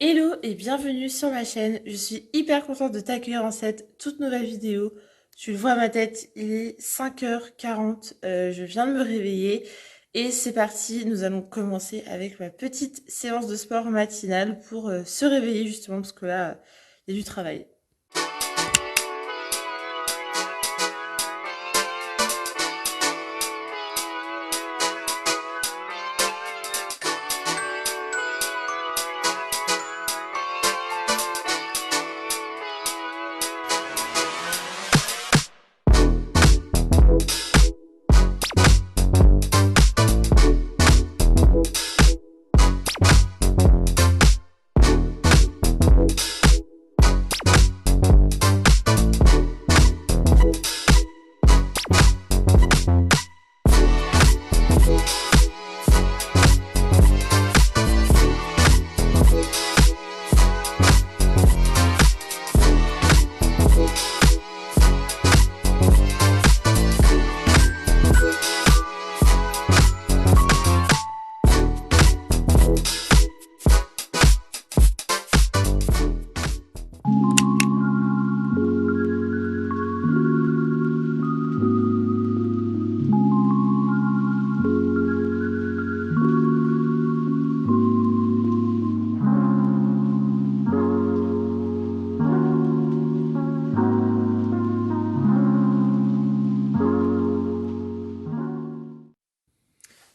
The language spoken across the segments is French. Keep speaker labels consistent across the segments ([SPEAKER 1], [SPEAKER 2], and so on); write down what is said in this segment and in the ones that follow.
[SPEAKER 1] Hello et bienvenue sur ma chaîne. Je suis hyper contente de t'accueillir dans cette toute nouvelle vidéo. Tu le vois à ma tête, il est 5h40. Je viens de me réveiller et c'est parti. Nous allons commencer avec ma petite séance de sport matinale pour se réveiller justement parce que là, il y a du travail.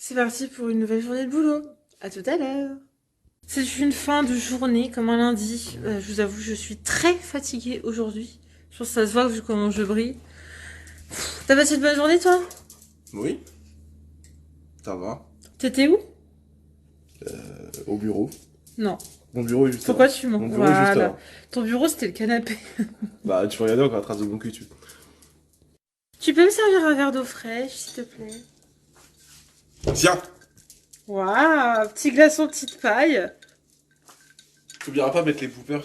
[SPEAKER 1] C'est parti pour une nouvelle journée de boulot. À tout à l'heure. C'est une fin de journée comme un lundi. Je vous avoue, je suis très fatiguée aujourd'hui. Je pense que ça se voit vu comment je brille. T'as passé une bonne journée toi?
[SPEAKER 2] Oui, ça va.
[SPEAKER 1] T'étais où?
[SPEAKER 2] Au bureau.
[SPEAKER 1] Non.
[SPEAKER 2] Mon bureau est juste
[SPEAKER 1] Pourquoi
[SPEAKER 2] là.
[SPEAKER 1] tu mens?
[SPEAKER 2] Mon bureau est juste là.
[SPEAKER 1] Ton bureau c'était le canapé.
[SPEAKER 2] Bah, tu peux regarder encore la trace de mon cul dessus.
[SPEAKER 1] Tu peux me servir un verre d'eau fraîche s'il te plaît?
[SPEAKER 2] Tiens,
[SPEAKER 1] Waouh, petit glaçon petite paille.
[SPEAKER 2] t'oublieras pas de mettre les bloopers.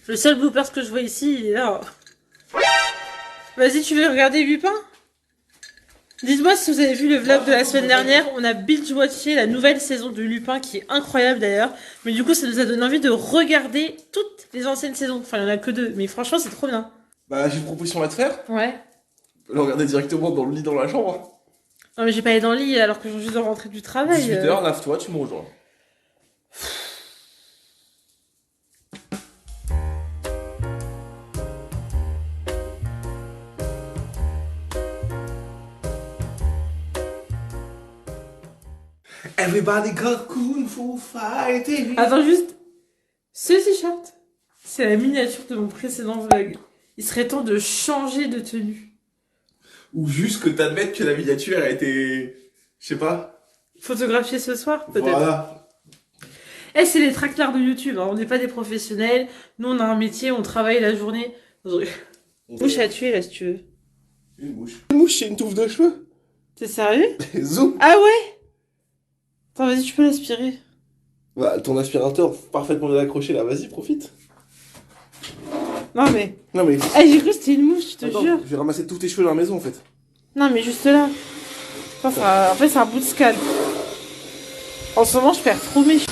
[SPEAKER 1] Le seul bloopers que je vois ici, il est là. Vas-y, tu veux regarder Lupin? Dites-moi si vous avez vu le vlog de la semaine dernière, on a binge-watché la nouvelle saison de Lupin qui est incroyable d'ailleurs. Mais du coup, ça nous a donné envie de regarder toutes les anciennes saisons. Enfin, il n'y en a que 2, mais franchement, c'est trop bien.
[SPEAKER 2] Bah, j'ai une proposition à te faire.
[SPEAKER 1] Ouais.
[SPEAKER 2] Le regarder directement dans le lit dans la chambre.
[SPEAKER 1] Non, mais j'ai pas allé dans le lit alors que je viens juste de rentrer du travail.
[SPEAKER 2] 18h, lave-toi, tu me rejoins. Everybody got kung fu fighting.
[SPEAKER 1] Attends juste. Ce t-shirt, c'est la miniature de mon précédent vlog. Il serait temps de changer de tenue.
[SPEAKER 2] Ou juste que t'admettes que la miniature a été... Je sais pas.
[SPEAKER 1] Photographier ce soir, peut-être.
[SPEAKER 2] Voilà.
[SPEAKER 1] Eh, c'est les traquenards de YouTube, hein. On n'est pas des professionnels. Nous, on a un métier, on travaille la journée. Mouche à tuer, là, si tu veux.
[SPEAKER 2] Une mouche. Une mouche, c'est une touffe de cheveux.
[SPEAKER 1] T'es sérieux?
[SPEAKER 2] Zoom.
[SPEAKER 1] Ah ouais? Attends, vas-y, tu peux l'aspirer.
[SPEAKER 2] Bah, ton aspirateur parfaitement bien accroché là, vas-y, profite.
[SPEAKER 1] Non, mais...
[SPEAKER 2] Non mais...
[SPEAKER 1] Eh, j'ai cru que c'était une mouche, je te
[SPEAKER 2] Attends,
[SPEAKER 1] jure.
[SPEAKER 2] je vais ramasser tous tes cheveux dans la maison en fait.
[SPEAKER 1] Non, mais juste là. En fait, c'est un bout de scalp. En ce moment, je perds trop mes cheveux.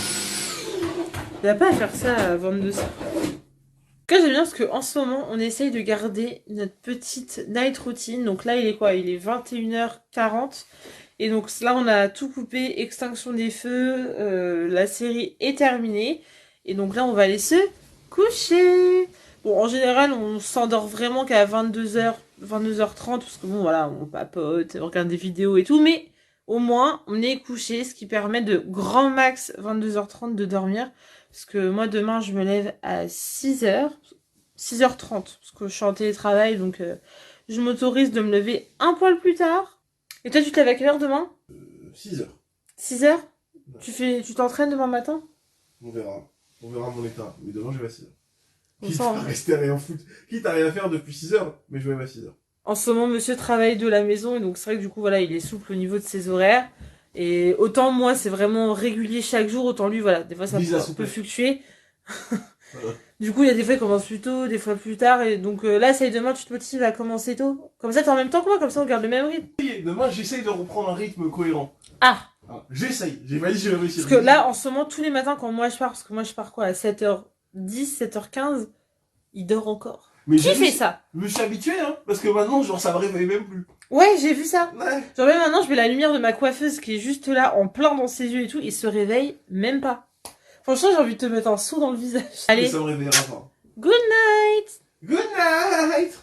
[SPEAKER 1] Il n'y a pas à faire ça à 22h. En tout cas, j'aime bien parce qu'en ce moment, on essaye de garder notre petite night routine. Donc là, il est quoi? Il est 21h40. Et donc là, on a tout coupé, extinction des feux. La série est terminée. Et donc là, on va aller se coucher. Bon, en général, on s'endort vraiment qu'à 22h, 22h30. Parce que bon, voilà, on papote, on regarde des vidéos et tout. Mais au moins, on est couché. Ce qui permet de grand max 22h30 de dormir. Parce que moi, demain, je me lève à 6h. 6h30. Parce que je suis en télétravail. Donc, je m'autorise de me lever un poil plus tard. Et toi, tu te lèves à quelle heure demain?
[SPEAKER 2] 6h.
[SPEAKER 1] 6h? Tu t'entraînes demain matin?
[SPEAKER 2] On verra. On verra mon état. Mais demain, je vais à 6h.
[SPEAKER 1] On
[SPEAKER 2] Quitte
[SPEAKER 1] sent,
[SPEAKER 2] à
[SPEAKER 1] hein.
[SPEAKER 2] rester à rien foutre. Quitte à rien faire depuis 6h, mais je vais à 6h.
[SPEAKER 1] En ce moment, monsieur travaille de la maison. Et donc, c'est vrai que du coup, voilà, il est souple au niveau de ses horaires. Et autant moi, c'est vraiment régulier chaque jour. Autant lui, voilà, des fois, ça peut fluctuer.
[SPEAKER 2] Voilà.
[SPEAKER 1] Du coup, il y a des fois, il commence plus tôt, des fois plus tard. Et donc là, ça y est, demain, tu te motives à commencer tôt. Comme ça, t'es en même temps que moi, comme ça, on garde le même rythme.
[SPEAKER 2] Demain, j'essaye de reprendre un rythme cohérent.
[SPEAKER 1] Ah,
[SPEAKER 2] Ah, j'essaye, j'ai pas dit que j'ai réussi.
[SPEAKER 1] Parce que là, en ce moment, tous les matins, quand moi je pars, parce que moi je pars quoi, à 7h10, 7h15, il dort encore.
[SPEAKER 2] Mais
[SPEAKER 1] Qui fait ça?
[SPEAKER 2] Je me suis habitué, hein, parce que maintenant, genre, ça me réveille même plus.
[SPEAKER 1] Ouais, j'ai vu ça.
[SPEAKER 2] Ouais.
[SPEAKER 1] Genre même maintenant, je mets la lumière de ma coiffeuse qui est juste là, en plein dans ses yeux et tout, il se réveille même pas. Franchement, j'ai envie de te mettre un seau dans le visage.
[SPEAKER 2] Mais
[SPEAKER 1] Allez,
[SPEAKER 2] ça me réveillera pas.
[SPEAKER 1] good night.
[SPEAKER 2] Good night.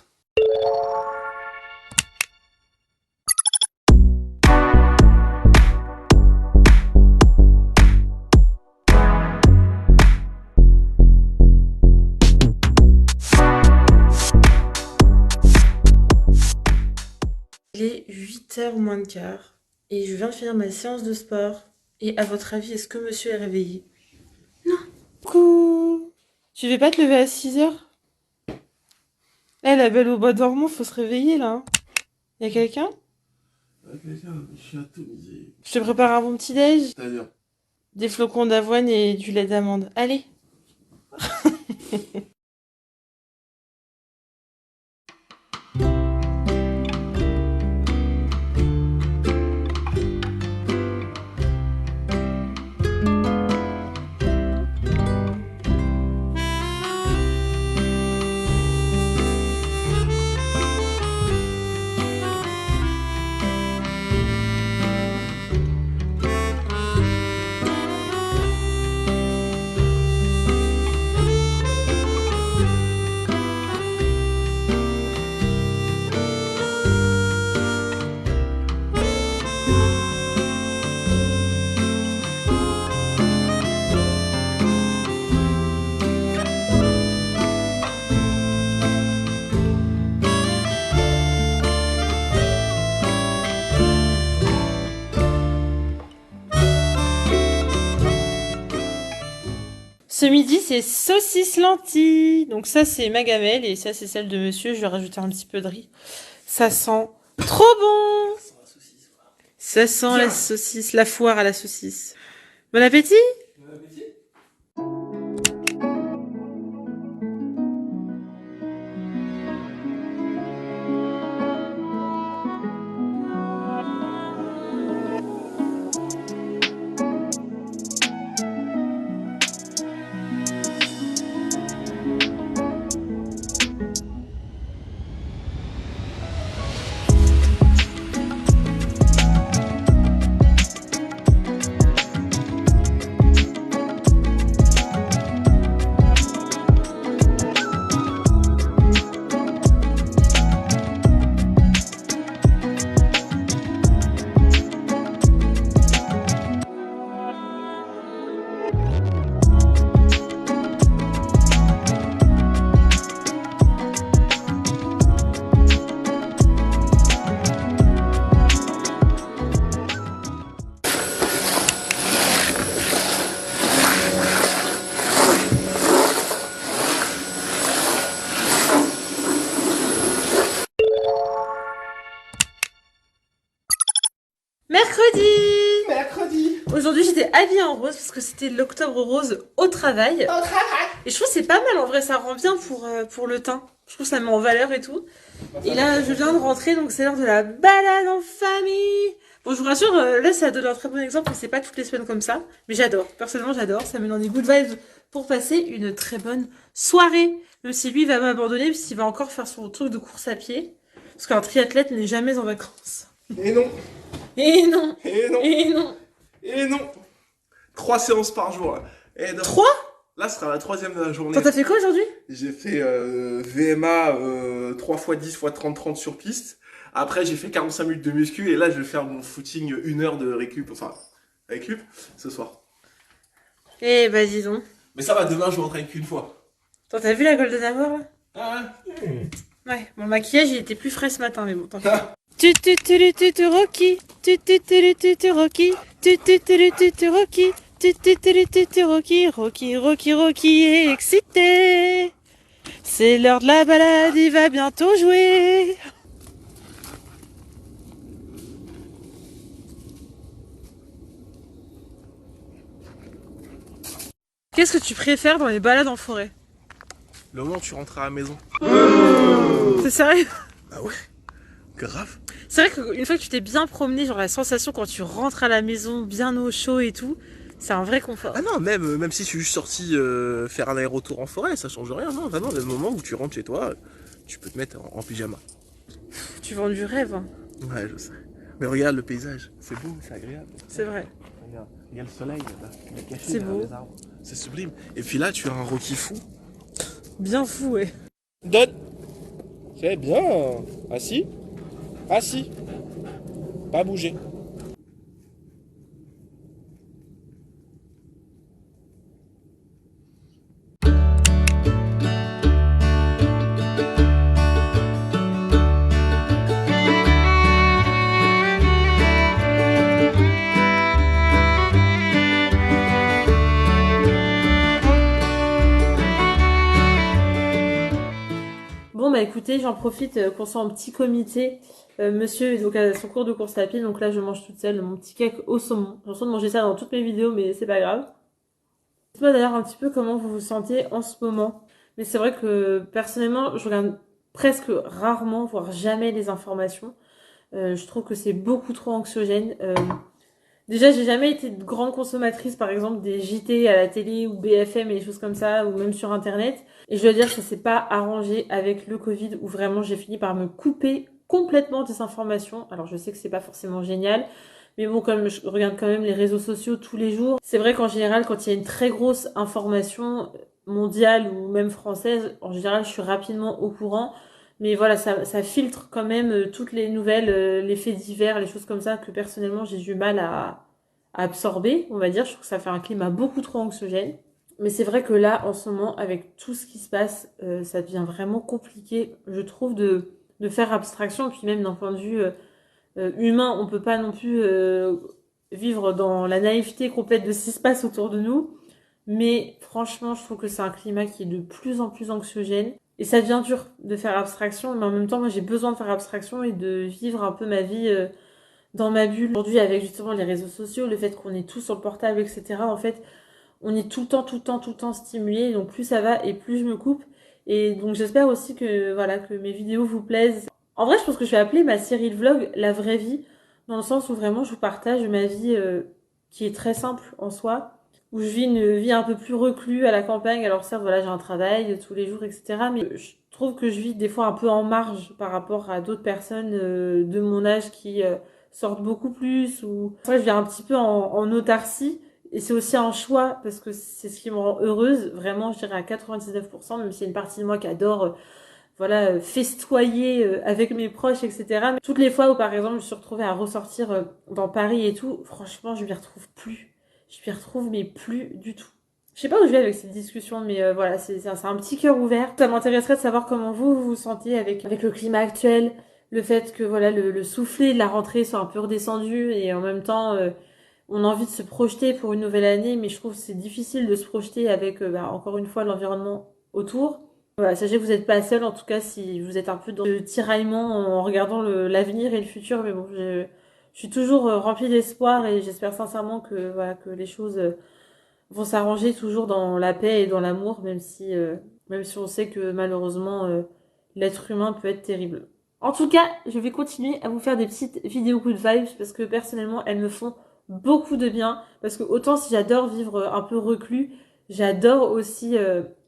[SPEAKER 1] Il est 8h moins le quart et je viens de finir ma séance de sport. Et à votre avis, est-ce que monsieur est réveillé? Non. Coucou. Tu veux pas te lever à 6h? Eh, la belle au bois dormant, faut se réveiller là. Y'a quelqu'un?
[SPEAKER 2] Je suis atomisé.
[SPEAKER 1] Je te prépare un bon petit déj.
[SPEAKER 2] C'est-à-dire?
[SPEAKER 1] Des flocons d'avoine et du lait d'amande. Allez. Ce midi, c'est saucisse lentilles. Donc ça, c'est ma gamelle et ça, c'est celle de monsieur. Je vais rajouter un petit peu de riz. Ça sent trop bon. Ça sent la saucisse, la foire à la saucisse. Bon appétit.
[SPEAKER 2] Bon appétit. Mercredi.
[SPEAKER 1] Aujourd'hui, j'étais habillée en rose parce que c'était l'octobre rose au travail. Et je trouve que c'est pas mal en vrai, ça rend bien pour le teint. Je trouve que ça met en valeur et tout. Et là, je viens de rentrer, donc c'est l'heure de la balade en famille. Bon, je vous rassure, là, ça donne un très bon exemple, mais c'est pas toutes les semaines comme ça. Mais j'adore, personnellement, j'adore. Ça me donne des good vibes pour passer une très bonne soirée. Même si lui va m'abandonner, puisqu'il va encore faire son truc de course à pied. Parce qu'un triathlète n'est jamais en vacances.
[SPEAKER 2] Et non.
[SPEAKER 1] Et non.
[SPEAKER 2] Et non.
[SPEAKER 1] Et non.
[SPEAKER 2] Et non. 3 séances par jour. Là. Et non.
[SPEAKER 1] 3?
[SPEAKER 2] Là, ce sera la 3e de la journée.
[SPEAKER 1] T'as fait quoi aujourd'hui?
[SPEAKER 2] J'ai fait VMA 3 x 10 x 30-30 sur piste. Après, j'ai fait 45 minutes de muscu. Et là, je vais faire mon footing 1 heure de récup. Enfin, récup ce soir.
[SPEAKER 1] Eh bah dis donc.
[SPEAKER 2] Mais ça va, demain, je m'entraîne qu'une fois.
[SPEAKER 1] Toi, t'as vu la Golden Hour là?
[SPEAKER 2] Ah
[SPEAKER 1] Ouais, mon maquillage il était plus frais ce matin, mais bon, tant pis.
[SPEAKER 2] ouais.
[SPEAKER 1] Tu Rocky, tu Rocky, tu Rocky, tu Rocky est excité. C'est l'heure de la balade, il va bientôt jouer. Qu'est-ce que tu préfères dans les balades en forêt?
[SPEAKER 2] Le moment où tu rentres à la maison.
[SPEAKER 1] C'est sérieux?
[SPEAKER 2] Ah ouais, grave.
[SPEAKER 1] C'est vrai qu'une fois que tu t'es bien promené, genre la sensation quand tu rentres à la maison, bien au chaud et tout, c'est un vrai confort.
[SPEAKER 2] Ah non, même si tu es juste sorti faire un aérotour en forêt, ça change rien, non, vraiment, le moment où tu rentres chez toi, tu peux te mettre en pyjama.
[SPEAKER 1] Tu vends du rêve, hein.
[SPEAKER 2] Ouais, je sais. Mais regarde le paysage, c'est beau, c'est agréable.
[SPEAKER 1] C'est vrai.
[SPEAKER 2] Regarde le soleil là-bas, il est caché
[SPEAKER 1] C'est
[SPEAKER 2] derrière
[SPEAKER 1] beau.
[SPEAKER 2] les arbres. C'est sublime. Et puis là, tu as un Rocky fou.
[SPEAKER 1] Bien fou, ouais.
[SPEAKER 2] Donne. C'est bien. Assis. Assis. Pas bouger.
[SPEAKER 1] Bon, bah écoutez, j'en profite qu'on soit en petit comité. Monsieur est donc à son cours de course à pied, donc là je mange toute seule mon petit cake au saumon. J'ai l'impression de manger ça dans toutes mes vidéos, mais c'est pas grave. Dites-moi d'ailleurs un petit peu comment vous vous sentez en ce moment. Mais c'est vrai que personnellement, je regarde presque rarement, voire jamais les informations. Je trouve que c'est beaucoup trop anxiogène. Déjà, j'ai jamais été de grande consommatrice, par exemple, des JT à la télé ou BFM et des choses comme ça, ou même sur Internet. Et je dois dire que ça s'est pas arrangé avec le Covid, où vraiment j'ai fini par me couper complètement des informations. Alors, je sais que c'est pas forcément génial, mais bon, comme je regarde quand même les réseaux sociaux tous les jours, c'est vrai qu'en général, quand il y a une très grosse information mondiale ou même française, en général, je suis rapidement au courant. Mais voilà, ça filtre quand même toutes les nouvelles, les faits divers, les choses comme ça que personnellement j'ai du mal à absorber, on va dire. Je trouve que ça fait un climat beaucoup trop anxiogène. Mais c'est vrai que là, en ce moment, avec tout ce qui se passe, ça devient vraiment compliqué, je trouve, de faire abstraction. Puis même d'un point de vue humain, on peut pas non plus vivre dans la naïveté complète de ce qui se passe autour de nous. Mais franchement, je trouve que c'est un climat qui est de plus en plus anxiogène. Et ça devient dur de faire abstraction, mais en même temps, moi j'ai besoin de faire abstraction et de vivre un peu ma vie dans ma bulle. Aujourd'hui, avec justement les réseaux sociaux, le fait qu'on est tous sur le portable, etc., en fait, on est tout le temps, tout le temps, tout le temps stimulé. Donc plus ça va et plus je me coupe. Et donc j'espère aussi que, voilà, que mes vidéos vous plaisent. En vrai, je pense que je vais appeler ma série de vlog La vraie vie, dans le sens où vraiment je vous partage ma vie qui est très simple en soi, où je vis une vie un peu plus reclus à la campagne. Alors certes, voilà, j'ai un travail tous les jours, etc. Mais je trouve que je vis des fois un peu en marge par rapport à d'autres personnes de mon âge qui sortent beaucoup plus. Ou après, je vis un petit peu en autarcie. Et c'est aussi un choix parce que c'est ce qui me rend heureuse. Vraiment, je dirais à 99%, même s'il y a une partie de moi qui adore voilà, festoyer avec mes proches, etc. Mais toutes les fois où, par exemple, je me suis retrouvée à ressortir dans Paris et tout, franchement, je m'y retrouve plus. Je m'y retrouve, mais plus du tout. Je sais pas où je vais avec cette discussion, mais voilà, c'est un petit cœur ouvert. Ça m'intéresserait de savoir comment vous vous sentez avec le climat actuel, le fait que voilà le soufflet de la rentrée soit un peu redescendu et en même temps on a envie de se projeter pour une nouvelle année, mais je trouve que c'est difficile de se projeter avec encore une fois l'environnement autour. Voilà, sachez que vous n'êtes pas seul, en tout cas si vous êtes un peu dans le tiraillement en regardant l'avenir et le futur, mais bon, je suis toujours remplie d'espoir et j'espère sincèrement que voilà que les choses vont s'arranger toujours dans la paix et dans l'amour, même si on sait que malheureusement l'être humain peut être terrible. En tout cas, je vais continuer à vous faire des petites vidéos good vibes parce que personnellement, elles me font beaucoup de bien. Parce que autant si j'adore vivre un peu reclus, j'adore aussi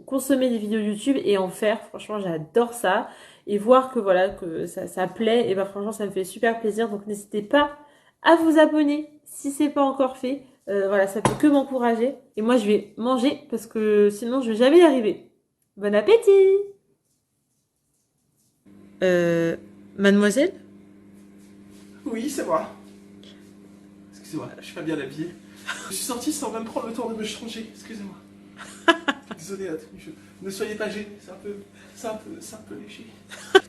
[SPEAKER 1] consommer des vidéos YouTube et en faire. Franchement, j'adore ça. Et voir que voilà, que ça plaît, et ben franchement, ça me fait super plaisir. Donc n'hésitez pas à vous abonner si c'est pas encore fait. Voilà, ça peut que m'encourager. Et moi, je vais manger parce que sinon, je vais jamais y arriver. Bon appétit! Mademoiselle?
[SPEAKER 2] Oui, c'est moi. Excusez-moi, je suis pas bien habillé. Je suis sorti sans même prendre le temps de me changer, excusez-moi. Désolé à tous, ne soyez pas gênés, c'est un peu léger.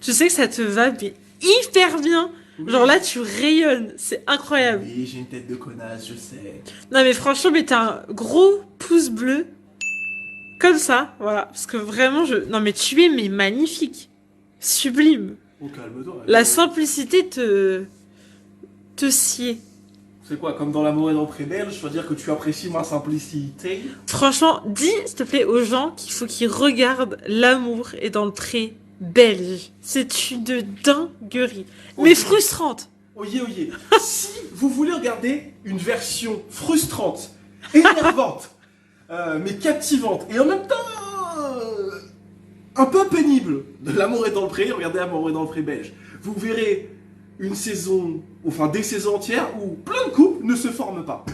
[SPEAKER 1] Tu sais que ça te va mais hyper bien.
[SPEAKER 2] Oui.
[SPEAKER 1] Genre là, tu rayonnes, c'est incroyable.
[SPEAKER 2] Oui, j'ai une tête de connasse, je sais.
[SPEAKER 1] Non mais franchement, mais t'as un gros pouce bleu. Comme ça, voilà. Parce que vraiment, non mais tu es mais magnifique. Sublime.
[SPEAKER 2] Oh, calme-toi.
[SPEAKER 1] La simplicité te sied.
[SPEAKER 2] C'est quoi, comme dans l'amour et dans Pré belge, je veux dire que tu apprécies ma simplicité.
[SPEAKER 1] Franchement, dis, s'il te plaît, aux gens qu'il faut qu'ils regardent l'amour et dans le pré belge. C'est une dinguerie. Mais
[SPEAKER 2] Oyez.
[SPEAKER 1] frustrante.
[SPEAKER 2] Oyez. Si vous voulez regarder une version frustrante, énervante, mais captivante, et en même temps un peu pénible de L'amour est dans le pré, regardez L'amour est dans le pré belge. Vous verrez une saison, enfin des saisons entières où plein de couples ne se forment pas.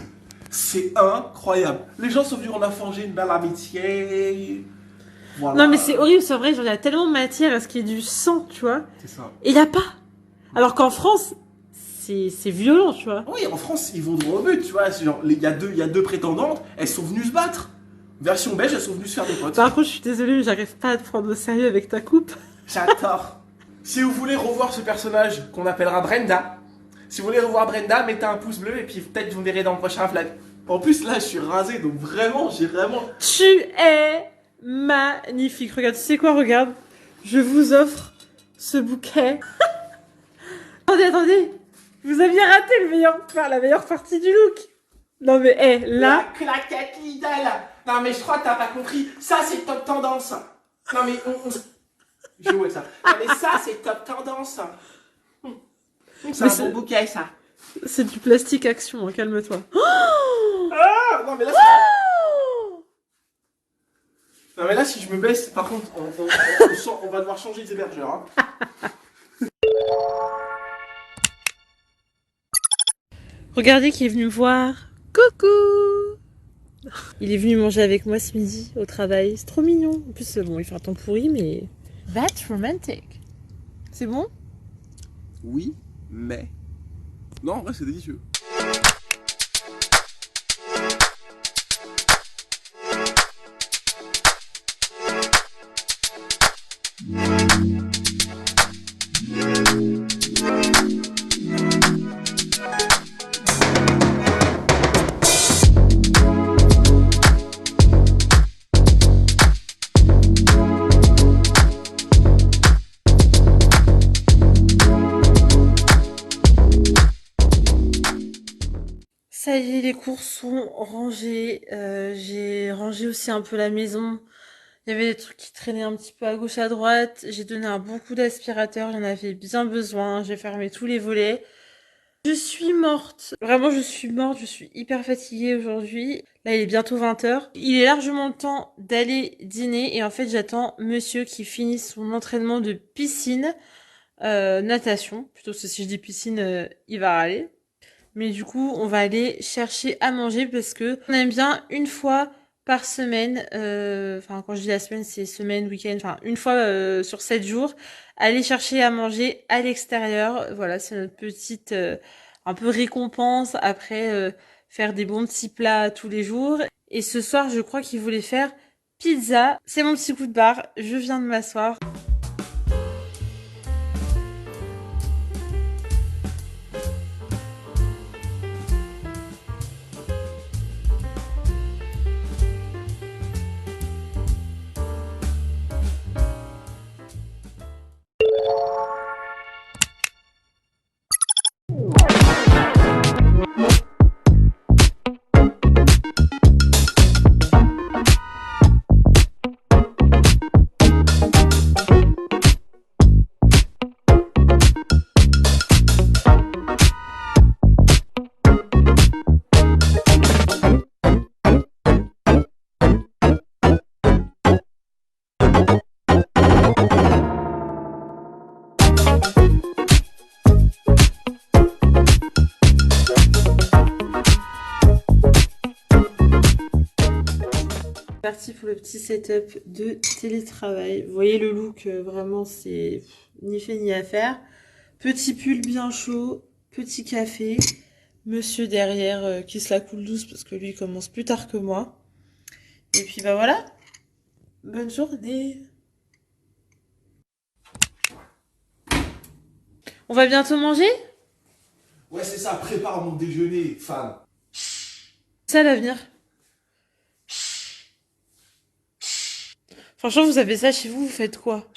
[SPEAKER 2] C'est incroyable. Les gens sont venus, on a forgé une belle amitié. Voilà.
[SPEAKER 1] Non mais c'est horrible, c'est vrai, genre il y a tellement de matière à ce qui est du sang, tu vois.
[SPEAKER 2] C'est ça.
[SPEAKER 1] Et il n'y a pas. Alors qu'en France, c'est violent, tu vois.
[SPEAKER 2] Oui, en France, ils vont droit au but, tu vois. Il y a deux prétendantes, elles sont venues se battre. Version belge, elles sont venues se faire des potes.
[SPEAKER 1] Par contre, je suis désolée, mais j'arrive pas à te prendre au sérieux avec ta coupe.
[SPEAKER 2] J'adore. Si vous voulez revoir ce personnage qu'on appellera Brenda, si vous voulez revoir Brenda, mettez un pouce bleu et puis peut-être vous me verrez dans le prochain vlog. En plus, là, je suis rasé, donc vraiment, j'ai vraiment...
[SPEAKER 1] Tu es magnifique. Regarde, tu sais quoi, regarde. Je vous offre ce bouquet. Attendez. Vous aviez raté la meilleure partie du look. Non mais, là...
[SPEAKER 2] La claquette Lidl. Non mais je crois que t'as pas compris. Ça, c'est top tendance. Non mais je joue avec ça. Non mais ça, c'est top tendance. C'est un bon bouquet, ça.
[SPEAKER 1] C'est du plastique action, hein, calme-toi.
[SPEAKER 2] Ah, non mais là, non mais là, si je me baisse, par contre, on va devoir changer d'hébergeur. Hein.
[SPEAKER 1] Regardez qui est venu me voir. Coucou! Il est venu manger avec moi ce midi au travail. C'est trop mignon. En plus, bon, il fait un temps pourri, mais... That's romantic. C'est bon?
[SPEAKER 2] Oui, mais... Non, en vrai, c'est délicieux.
[SPEAKER 1] Ça y est, les courses sont rangées. J'ai rangé aussi un peu la maison. Il y avait des trucs qui traînaient un petit peu à gauche, à droite. J'ai donné un bon coup d'aspirateur. J'en avais bien besoin. J'ai fermé tous les volets. Je suis morte. Vraiment, je suis morte. Je suis hyper fatiguée aujourd'hui. Là, il est bientôt 20h. Il est largement temps d'aller dîner. Et en fait, j'attends monsieur qui finisse son entraînement de piscine. Natation. Plutôt parce que si je dis piscine, il va râler. Mais du coup, on va aller chercher à manger parce que on aime bien une fois par semaine, enfin quand je dis la semaine, c'est semaine, week-end, enfin une fois sur 7 jours, aller chercher à manger à l'extérieur. Voilà, c'est notre petite un peu récompense après faire des bons petits plats tous les jours. Et ce soir, je crois qu'il voulait faire pizza. C'est mon petit coup de barre, je viens de m'asseoir. Parti pour le petit setup de télétravail. Vous voyez le look, vraiment c'est ni fait ni à faire. Petit pull bien chaud, petit café, monsieur derrière qui se la coule douce parce que lui il commence plus tard que moi. Et puis bah voilà, bonne journée. On va bientôt manger?
[SPEAKER 2] Ouais, c'est ça, prépare mon déjeuner, fan.
[SPEAKER 1] C'est à l'avenir. Franchement, vous avez ça chez vous, vous faites quoi?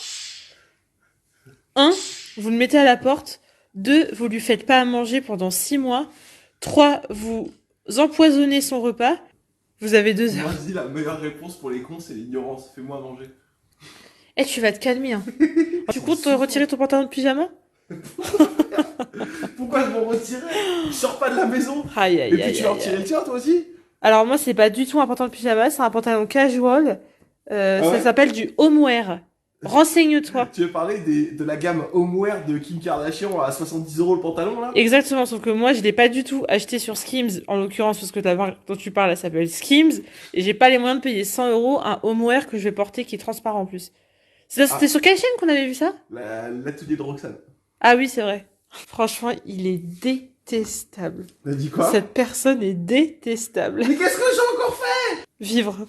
[SPEAKER 1] 1, vous le mettez à la porte. 2, vous lui faites pas à manger pendant 6 mois. 3, vous empoisonnez son repas. Vous avez 2 heures.
[SPEAKER 2] Moi, je dis la meilleure réponse pour les cons, c'est l'ignorance. Fais-moi manger.
[SPEAKER 1] Eh, tu vas te calmer, hein. Tu comptes retirer ton pantalon de pyjama?
[SPEAKER 2] Pourquoi je m'en retirer? Je sors pas de la maison.
[SPEAKER 1] Aïe,
[SPEAKER 2] Et
[SPEAKER 1] aïe,
[SPEAKER 2] puis
[SPEAKER 1] aïe,
[SPEAKER 2] tu vas
[SPEAKER 1] aïe,
[SPEAKER 2] retirer
[SPEAKER 1] aïe.
[SPEAKER 2] le tien, toi aussi?
[SPEAKER 1] Alors moi, c'est pas du tout un pantalon de pyjama, c'est un pantalon casual.
[SPEAKER 2] Ah
[SPEAKER 1] Ça
[SPEAKER 2] ouais?
[SPEAKER 1] s'appelle du homeware. Renseigne-toi.
[SPEAKER 2] Tu veux parler de la gamme Homeware de Kim Kardashian à 70 € le pantalon, là?
[SPEAKER 1] Exactement, sauf que moi, je l'ai pas du tout acheté sur Skims, en l'occurrence, parce que la marque dont tu parles, elle s'appelle Skims, et j'ai pas les moyens de payer 100 € un homeware que je vais porter qui est transparent en plus. C'était
[SPEAKER 2] Ah,
[SPEAKER 1] sur quelle chaîne qu'on avait vu ça?
[SPEAKER 2] l'atelier de Roxane.
[SPEAKER 1] Ah oui, c'est vrai. Franchement, il est détestable.
[SPEAKER 2] T'as dit quoi?
[SPEAKER 1] Cette personne est détestable.
[SPEAKER 2] Mais qu'est-ce que j'ai encore fait?
[SPEAKER 1] Vivre.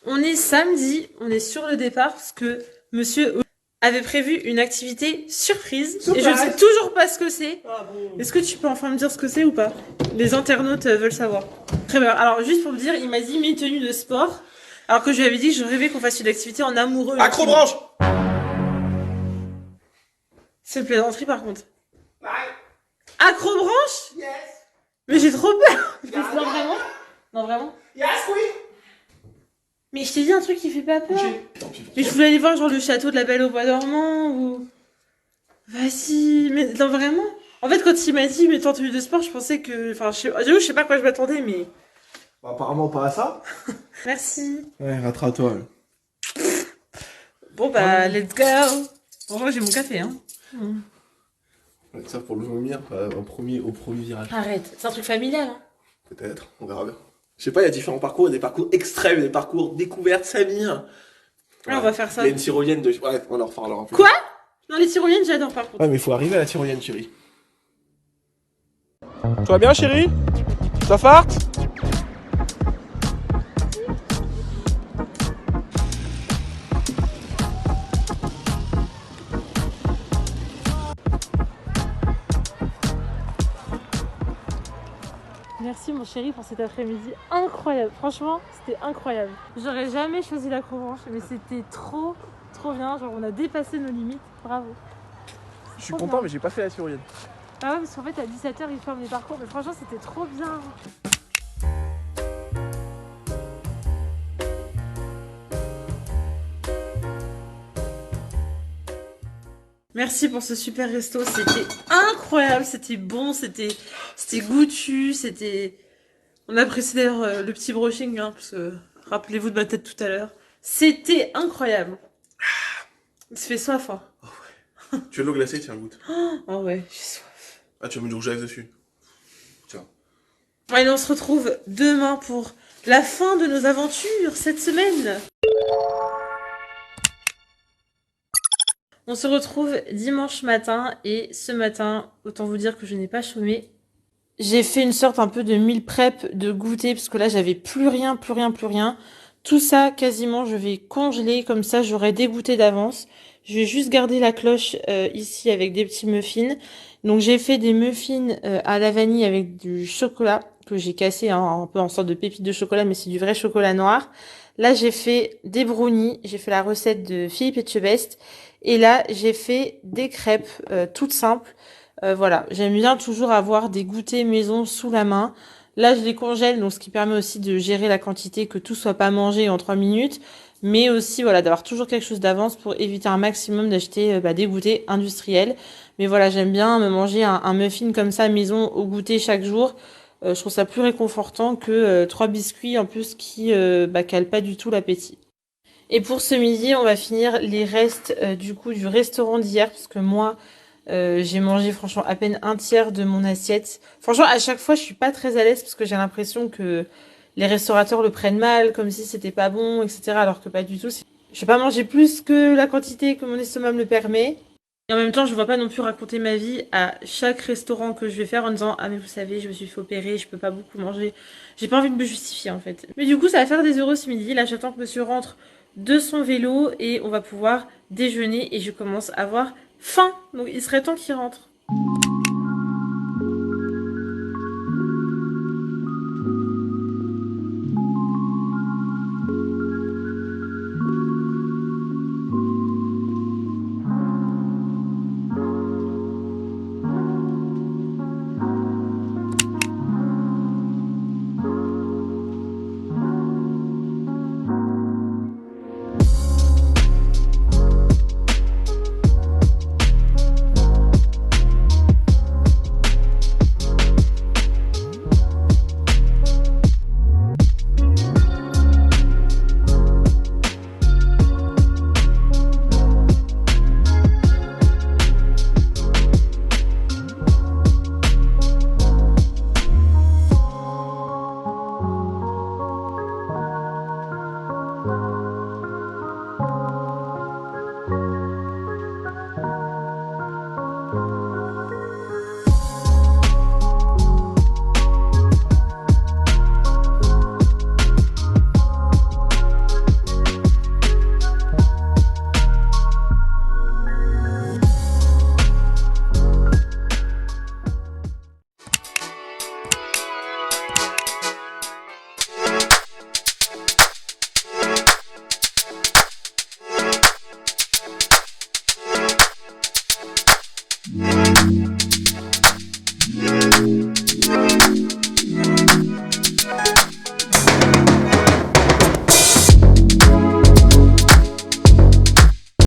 [SPEAKER 1] On est samedi, on est sur le départ parce que monsieur avait prévu une activité surprise. Et je ne sais toujours pas ce que c'est.
[SPEAKER 2] Ah bon.
[SPEAKER 1] Est-ce que tu peux enfin me dire ce que c'est ou pas? Les internautes veulent savoir. Très bien. Alors juste pour me dire, il m'a dit mes tenues de sport. Alors que je lui avais dit que je rêvais qu'on fasse une activité en amoureux.
[SPEAKER 2] Acrobranche!
[SPEAKER 1] C'est une plaisanterie par contre.
[SPEAKER 2] Ouais.
[SPEAKER 1] Acrobranche?
[SPEAKER 2] Yes!
[SPEAKER 1] Mais j'ai trop peur. Non vraiment? Non vraiment?
[SPEAKER 2] Yes, oui!
[SPEAKER 1] Mais je t'ai dit un truc qui fait pas peur.
[SPEAKER 2] Tant pis.
[SPEAKER 1] Mais je voulais aller voir genre le château de la Belle au Bois dormant ou... Vas-y, mais non vraiment. En fait quand il m'a dit mais en tenue de sport, je pensais que... Enfin je sais pas à quoi je m'attendais mais...
[SPEAKER 2] Bah, apparemment pas à ça.
[SPEAKER 1] Merci.
[SPEAKER 2] Ouais, rattrape-toi.
[SPEAKER 1] Bon bah let's go. Bon moi j'ai mon café hein.
[SPEAKER 2] Ouais, ça pour le vomir, au premier virage.
[SPEAKER 1] Arrête, c'est un truc familial hein.
[SPEAKER 2] Peut-être, on verra bien. Je sais pas, il y a différents parcours, il y a des parcours extrêmes, des parcours découvertes, Samir.
[SPEAKER 1] Ouais, on va faire ça.
[SPEAKER 2] Il y a une tyrolienne de... Ouais, on en reparlera un peu.
[SPEAKER 1] Quoi? Non les tyroliennes j'adore par contre.
[SPEAKER 2] Ouais, mais il faut arriver à la tyrolienne, chérie. Tout va bien, chérie? Ça farte?
[SPEAKER 1] Merci mon chéri pour cet après-midi incroyable. Franchement, c'était incroyable. J'aurais jamais choisi l'acrobranche, mais c'était trop bien. Genre on a dépassé nos limites. Bravo.
[SPEAKER 2] Je suis content, mais j'ai pas fait la tyrolienne.
[SPEAKER 1] Ah ouais, parce qu'en fait à 17h ils ferment les parcours. Mais franchement, c'était trop bien. Merci pour ce super resto, c'était incroyable, c'était bon, c'était goûtu, c'était... On apprécie d'ailleurs le petit brushing, hein, parce que rappelez-vous de ma tête tout à l'heure. C'était incroyable. Il se fait soif, hein.
[SPEAKER 2] Oh ouais. Tu veux de l'eau glacée? Tiens, goûte.
[SPEAKER 1] Oh ouais, j'ai soif.
[SPEAKER 2] Ah, tu vas mettre du rouge à lèvres dessus. Tiens.
[SPEAKER 1] Allez, on se retrouve demain pour la fin de nos aventures cette semaine. On se retrouve dimanche matin et ce matin, autant vous dire que je n'ai pas chômé. J'ai fait une sorte un peu de meal prep de goûter parce que là j'avais plus rien. Tout ça quasiment je vais congeler comme ça j'aurai des goûters d'avance. Je vais juste garder la cloche ici avec des petits muffins. Donc j'ai fait des muffins à la vanille avec du chocolat que j'ai cassé hein, un peu en sorte de pépite de chocolat mais c'est du vrai chocolat noir. Là j'ai fait des brownies, j'ai fait la recette de Philippe Etchebest. Et là, j'ai fait des crêpes toutes simples. Voilà, j'aime bien toujours avoir des goûters maison sous la main. Là, je les congèle, donc ce qui permet aussi de gérer la quantité, que tout soit pas mangé en 3 minutes. Mais aussi, voilà, d'avoir toujours quelque chose d'avance pour éviter un maximum d'acheter des goûters industriels. Mais voilà, j'aime bien me manger un muffin comme ça maison au goûter chaque jour. Je trouve ça plus réconfortant que 3 biscuits en plus qui calent pas du tout l'appétit. Et pour ce midi, on va finir les restes du restaurant d'hier parce que moi, j'ai mangé franchement à peine un tiers de mon assiette. Franchement, à chaque fois, je suis pas très à l'aise parce que j'ai l'impression que les restaurateurs le prennent mal, comme si c'était pas bon, etc. Alors que pas du tout. Je vais pas manger plus que la quantité que mon estomac me le permet. Et en même temps, je ne vais pas non plus raconter ma vie à chaque restaurant que je vais faire en disant ah mais vous savez, je me suis fait opérer, je peux pas beaucoup manger. J'ai pas envie de me justifier en fait. Mais du coup, ça va faire des euros ce midi. Là, j'attends que monsieur rentre de son vélo et on va pouvoir déjeuner et je commence à avoir faim. Donc il serait temps qu'il rentre.